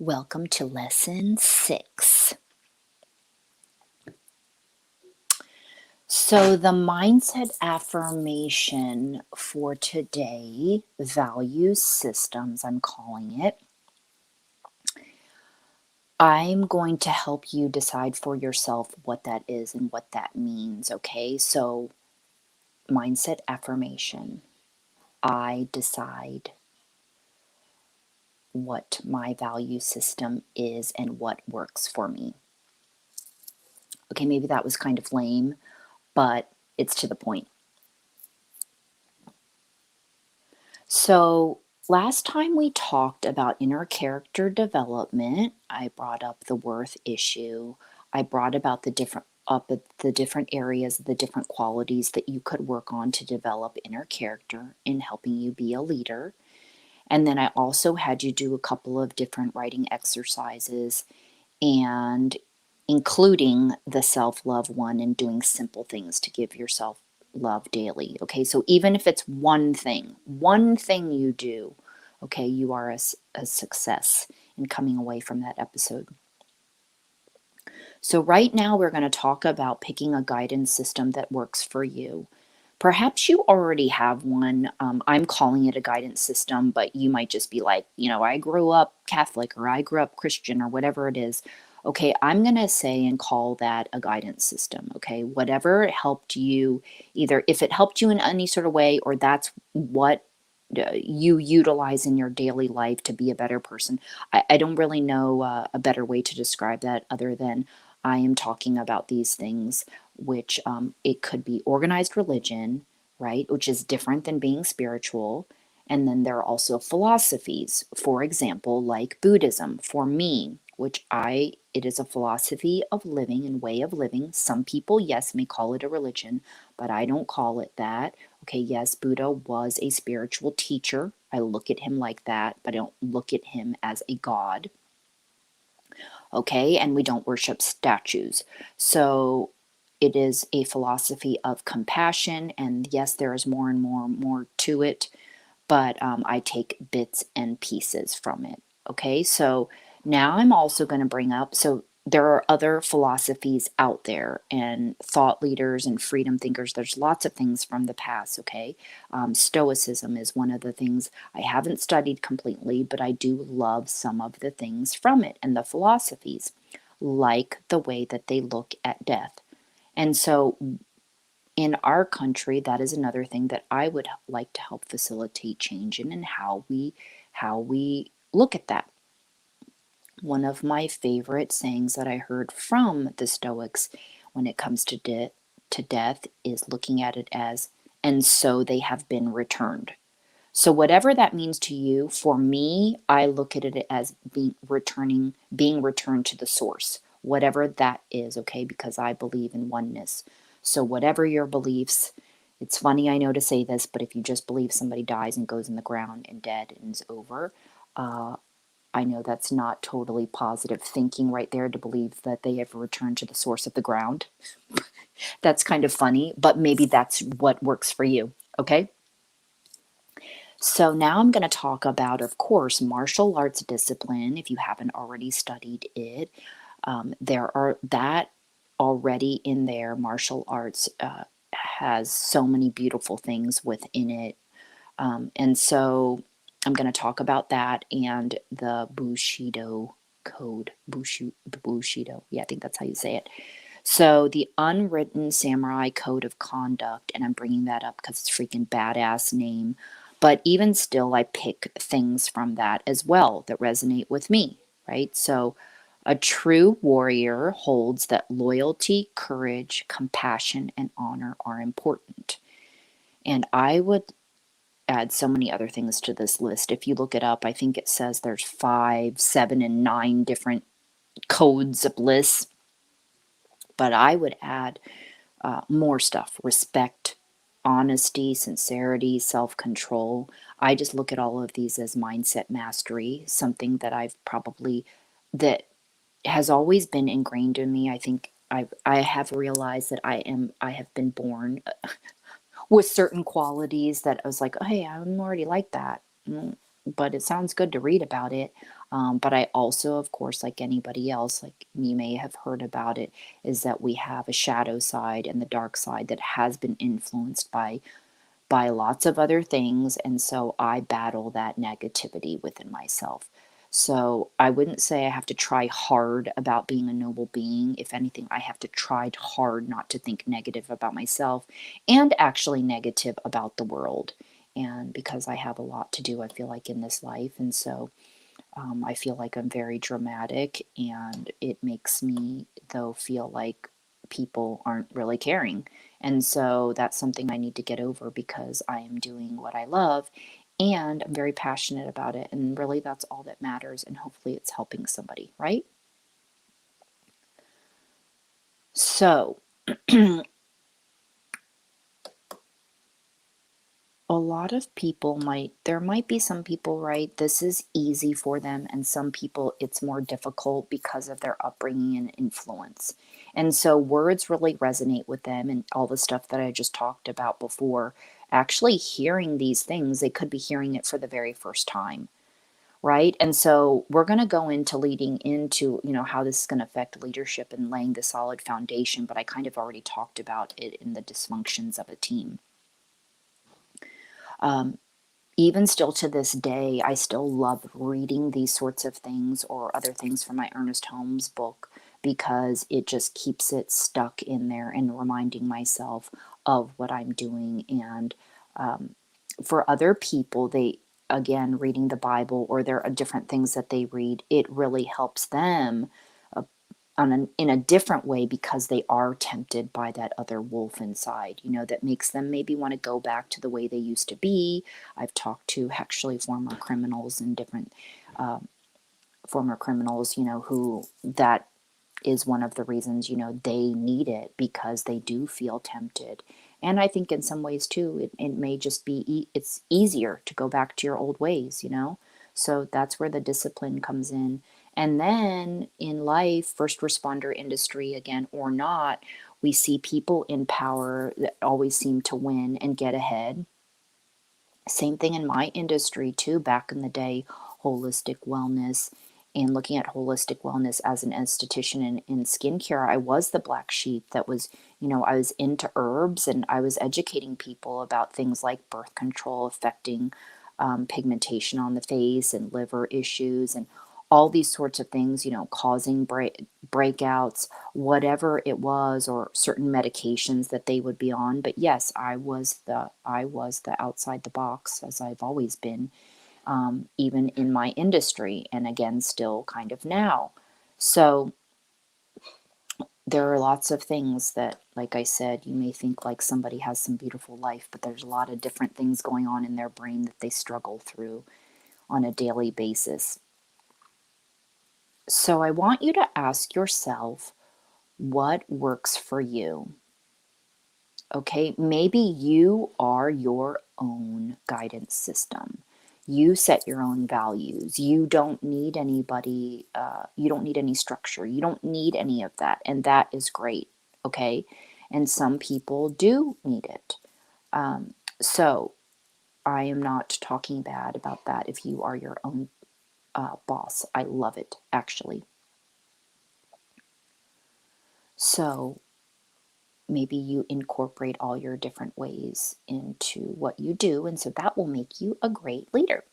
Welcome to lesson 6. So, the mindset affirmation for today, value systems, I'm calling it. I'm going to help you decide for yourself what that is and what that means, okay? So, mindset affirmation. I decide what my value system is and what works for me. Okay, maybe that was kind of lame, but it's to the point. So, last time we talked about inner character development, I brought up the worth issue. I brought about the different areas, the different qualities that you could work on to develop inner character in helping you be a leader. And then I also had you do a couple of different writing exercises and including the self-love one and doing simple things to give yourself love daily. Okay, so even if it's one thing you do, okay, you are a success in coming away from that episode. So right now we're going to talk about picking a guidance system that works for you. Perhaps you already have one. I'm calling it a guidance system, but you might just be like, I grew up Catholic or I grew up Christian or whatever it is. Okay, I'm going to say and call that a guidance system. Okay, whatever helped you, either if it helped you in any sort of way or that's what you utilize in your daily life to be a better person. I don't really know a better way to describe that other than I am talking about these things, which it could be organized religion, right, which is different than being spiritual. And then there are also philosophies, for example, like Buddhism for me, it is a philosophy of living and way of living. Some people, yes, may call it a religion, but I don't call it that. Okay, yes, Buddha was a spiritual teacher. I look at him like that, but I don't look at him as a god. Okay, and we don't worship statues. So it is a philosophy of compassion, and yes, there is more and more to it, but I take bits and pieces from it. Okay, so now I'm also going to bring up, so there are other philosophies out there and thought leaders and freedom thinkers. There's lots of things from the past, okay? Stoicism is one of the things I haven't studied completely, but I do love some of the things from it and the philosophies, like the way that they look at death. And so in our country, that is another thing that I would like to help facilitate change in and how we look at that. One of my favorite sayings that I heard from the Stoics when it comes to death is looking at it as, and so they have been returned. So whatever that means to you, for me, I look at it as being returned to the source, whatever that is, okay, because I believe in oneness. So whatever your beliefs, it's funny, I know to say this, but if you just believe somebody dies and goes in the ground and dead and is over, I know that's not totally positive thinking right there to believe that they have returned to the source of the ground. That's kind of funny, but maybe that's what works for you, okay? So now I'm going to talk about, of course, martial arts discipline. If you haven't already studied it, there are that already in there. Martial arts has so many beautiful things within it. And so I'm going to talk about that and the Bushido Code. Bushido. Yeah, I think that's how you say it. So the Unwritten Samurai Code of Conduct, and I'm bringing that up because it's a freaking badass name. But even still, I pick things from that as well that resonate with me, right? So a true warrior holds that loyalty, courage, compassion, and honor are important. And I would add so many other things to this list. If you look it up, I think it says there's 5, 7, and 9 different codes of bliss. But I would add more stuff: respect, honesty, sincerity, self control. I just look at all of these as mindset mastery, something that that has always been ingrained in me. I think I have realized that I have been born with certain qualities that I was like, oh, hey, I'm already like that. but it sounds good to read about it. But I also, of course, like anybody else, like you may have heard about it, is that we have a shadow side and the dark side that has been influenced by lots of other things. And so I battle that negativity within myself. So I wouldn't say I have to try hard about being a noble being. If anything, I have to try hard not to think negative about myself and actually negative about the world. And because I have a lot to do, I feel like in this life. And so I feel like I'm very dramatic, and it makes me, though, feel like people aren't really caring. And so that's something I need to get over because I am doing what I love and I'm very passionate about it. And really, that's all that matters. And hopefully, it's helping somebody, right? So, a lot of people there might be some people, right, this is easy for them, and some people it's more difficult because of their upbringing and influence. And so words really resonate with them, and all the stuff that I just talked about before, actually hearing these things, they could be hearing it for the very first time, right? And so we're going to go into leading into, how this is going to affect leadership and laying the solid foundation, but I kind of already talked about it in the dysfunctions of a team. Um, Even still to this day, I still love reading these sorts of things or other things from my Ernest Holmes book because it just keeps it stuck in there and reminding myself of what I'm doing. And um, for other people, again, reading the Bible or there are different things that they read, it really helps them uh, in a different way because they are tempted by that other wolf inside, that makes them maybe want to go back to the way they used to be. I've talked to actually former criminals and different um, former criminals, who that is one of the reasons, they need it because they do feel tempted. And I think in some ways too, it may just be, it's easier to go back to your old ways. So that's where the discipline comes in. And then in life, first responder industry, again, or not, we see people in power that always seem to win and get ahead. Same thing in my industry too, back in the day, holistic wellness and looking at holistic wellness as an esthetician in skincare. I was the black sheep that was, I was into herbs and I was educating people about things like birth control affecting pigmentation on the face and liver issues and all these sorts of things, causing breakouts, whatever it was, or certain medications that they would be on. But yes, I was the outside the box, as I've always been, even in my industry, and again, still kind of now. So there are lots of things that, like I said, you may think like somebody has some beautiful life, but there's a lot of different things going on in their brain that they struggle through on a daily basis. So I want you to ask yourself what works for you. Okay, maybe you are your own guidance system. You set your own values. You don't need anybody, you don't need any structure. You don't need any of that. And that is great. Okay, and some people do need it. So I am not talking bad about that if you are your own boss. I love it, actually. So maybe you incorporate all your different ways into what you do, and so that will make you a great leader.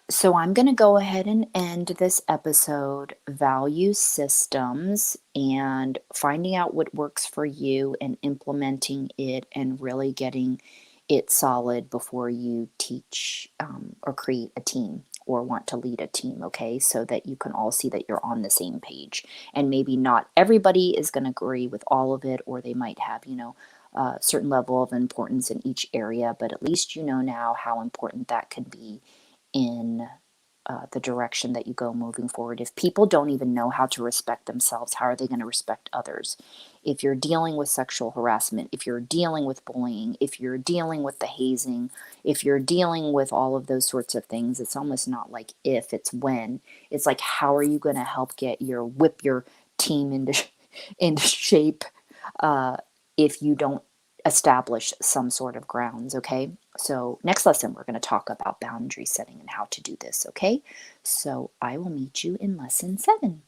So I'm going to go ahead and end this episode, value systems, and finding out what works for you and implementing it and really getting it solid before you teach or create a team or want to lead a team, okay? So that you can all see that you're on the same page. And maybe not everybody is going to agree with all of it, or they might have, a certain level of importance in each area, but at least you know now how important that could be in the direction that you go moving forward. If people don't even know how to respect themselves, how are they going to respect others? If you're dealing with sexual harassment, if you're dealing with bullying, if you're dealing with the hazing, if you're dealing with all of those sorts of things, it's almost not like if, it's when. It's like, how are you going to help whip your team into into shape uh, if you don't establish some sort of grounds, okay? So next lesson, we're going to talk about boundary setting and how to do this, okay? So I will meet you in lesson 7.